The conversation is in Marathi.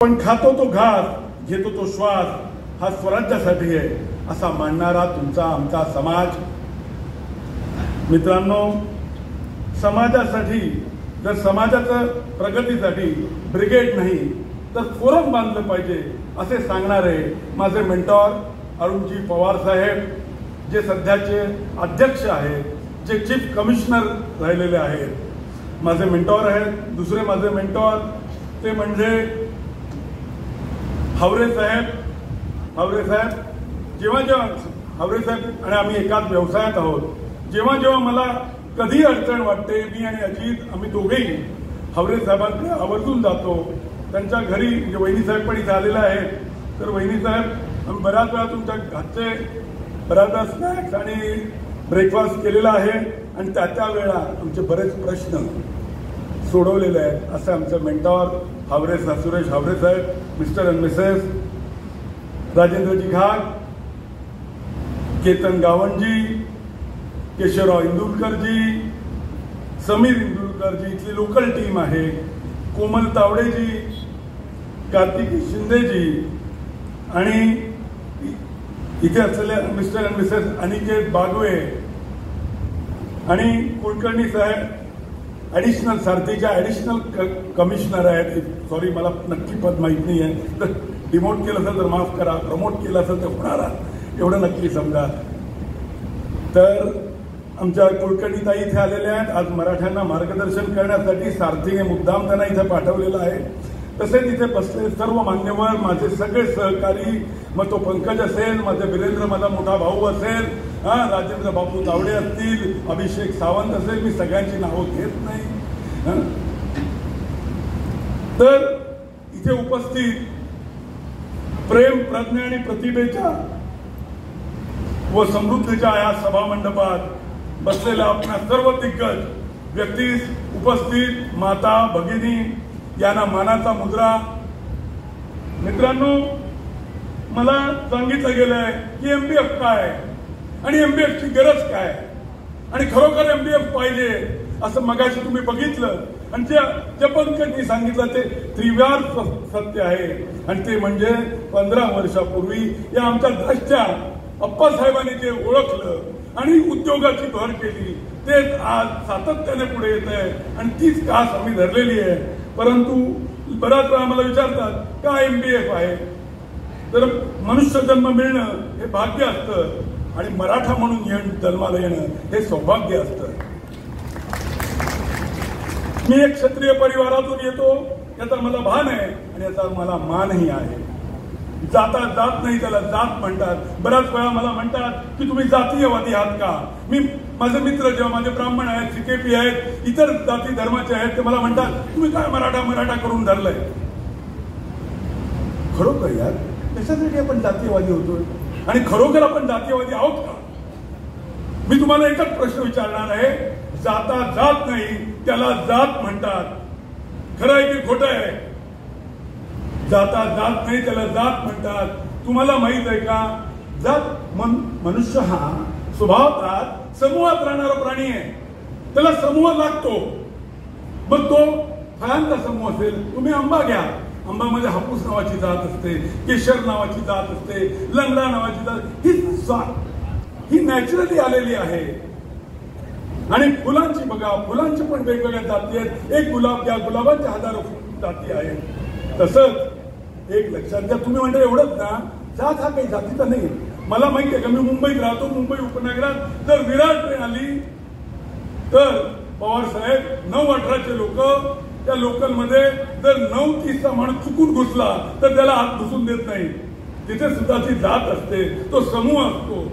पण खातो तो घास, घेतो तो श्वास, हा स्वराज्यासाठी आहे असा मानणारा तुमचा आमचा समाज. मित्रांनो, समाजासाठी जर समाजाचं प्रगतीसाठी ब्रिगेड नाही तर फोरम बांधलं पाहिजे असे सांगणारे माझे मेंटॉर अरुणजी पवार साहेब, जे सध्याचे अध्यक्ष आहेत, जे चीफ कमिशनर राहिलेले आहेत, माझे मेंटॉर आहेत. दुसरे माझे मेंटॉर ते म्हणजे हावरे साहेब. जेव्हा हावरे साहेब आणि आम्ही एकाच व्यवसायात आहोत. जेव्हा मला कधी अडचण वाटते, मी आणि अजित आम्ही दोघेही हावरे साहेबांकडे आवर्जून जातो. त्यांच्या घरी म्हणजे वहिनी साहेब पण इथे आलेले आहेत. तर वहिनी साहेब, आम्ही बऱ्याच वेळा तुमच्या घरचे बऱ्याचदा स्नॅक्स आणि ब्रेकफास्ट केलेला आहे आणि त्या वेळा आमचे बरेच प्रश्न सोडवलेले आहेत. असं आमचं मेंटॉर सुरेश हावरे साहेब, मिस्टर अँड मिसेस राजेंद्रजी घाग, केतन गावणजी, केशवराव इंदुरकरजी, समीर इंदुरकरजी, इथली लोकल टीम आहे, कोमल तावडेजी, कार्तिकी शिंदेजी आणि इथे असलेले mister and Mrs Aniket Bagwe आणि कुलकर्णी साहेब ॲडिशनल सारथीच्या ॲडिशनल कमिशनर आहेत. सॉरी, मला नक्की पद माहीत नाही आहे. तर डिमोट केलं असेल तर माफ करा, प्रमोट केलं असेल तर होणारा, एवढं नक्की समजा. तर आमच्या कुलकर्णी ताई इथे आलेल्या आहेत. आज मराठ्यांना मार्गदर्शन करण्यासाठी सारथीने मुद्दाम त्यांना इथे पाठवलेलं आहे. तसेच इथे बसलेले सर्व मान्यवर, माझे सगळे सहकारी, मग तो पंकज असेल, माझे वीरेंद्र, माझा मोठा भाऊ असेल, राजेंद्र बापू तावडे असतील, अभिषेक सावंत असेल, मी सगळ्यांची नावं घेत नाही. तर इथे उपस्थित प्रेम, प्रज्ञा आणि प्रतिभेच्या व समृद्धीच्या या सभा मंडपात बसलेल्या आपल्या सर्व दिग्गज व्यक्तीस, उपस्थित माता भगिनी यांना मानाचा मुद्रा. मित्रांनो, मला सांगितलं गेलंय की एमबीएफ काय आणि एमबीएफची गरज काय आणि खरोखर एमबीएफ पाहिजे असं मगाशी तुम्ही बघितलं. आणि जे पंकजनी सांगितलं ते त्रिवार सत्य आहे. आणि ते म्हणजे 15 वर्षापूर्वी या आमच्या द्रष्टया अप्पासाहेबांनी जे ओळखलं आणि उद्योगाची भर केली, तेच आज सातत्याने पुढे येत आहे आणि तीच कास आम्ही धरलेली आहे. परंतु बऱ्याच वेळा मला विचारतात का एमबीएफ आहे. तर मनुष्य जन्म मिळणं हे भाग्य असतं आणि मराठा म्हणून जन्माला येणं हे सौभाग्य असतं. मी एक क्षत्रिय परिवारातून येतो याचा मला भान आहे आणि याचा मला मानही आहे. जाता जात नाही त्याला जात म्हणतात. बऱ्याच वेळा मला म्हणतात की तुम्ही जातीयवादी आहात का. माझे मित्र जेव्हा माझे ब्राह्मण आहेत, सीकेपी आहेत, इतर जाती धर्माचे आहेत, ते मला म्हणतात तुम्ही काय मराठा करून धरलंय. खरोखर यार, कशासाठी आपण जातीयवादी होतोय आणि खरोखर आपण जातीयवादी आहोत का. मी तुम्हाला एकच प्रश्न विचारणार आहे. जाता जात नाही त्याला जात म्हणतात. खरं आहे की खोटं आहे. जाता जात नाही त्याला जात म्हणतात. तुम्हाला माहित आहे का, जात मनुष्य हा स्वभावात समूहात राहणारा प्राणी आहे. त्याला समूह लागतो. मग तो फळांचा समूह असेल, तुम्ही आंबा घ्या, आंबामध्ये हापूस नावाची जात असते, केशर नावाची जात असते, लंगडा नावाची जात. ही जात ही नॅचरली आलेली आहे. आणि फुलांची बघा, फुलांची पण वेगवेगळ्या जाती आहेत. एक गुलाब घ्या, गुलाबाच्या हजारो जाती आहेत. तसंच एक लक्षात घ्या, तुम्ही म्हणता एवढंच ना, जात हा काही जातीचा नाही. मला माहिती आहे का, मी मुंबईत राहतो. मुंबई उपनगरात जर विरार ट्रेन आली तर पवार साहेब 9:18चे लोक त्या लोकलमध्ये जर 9:30चा माणूस चुकून घुसला तर त्याला हात घुसून देत नाही. तिथे सुद्धा ती जात असते, तो समूह असतो.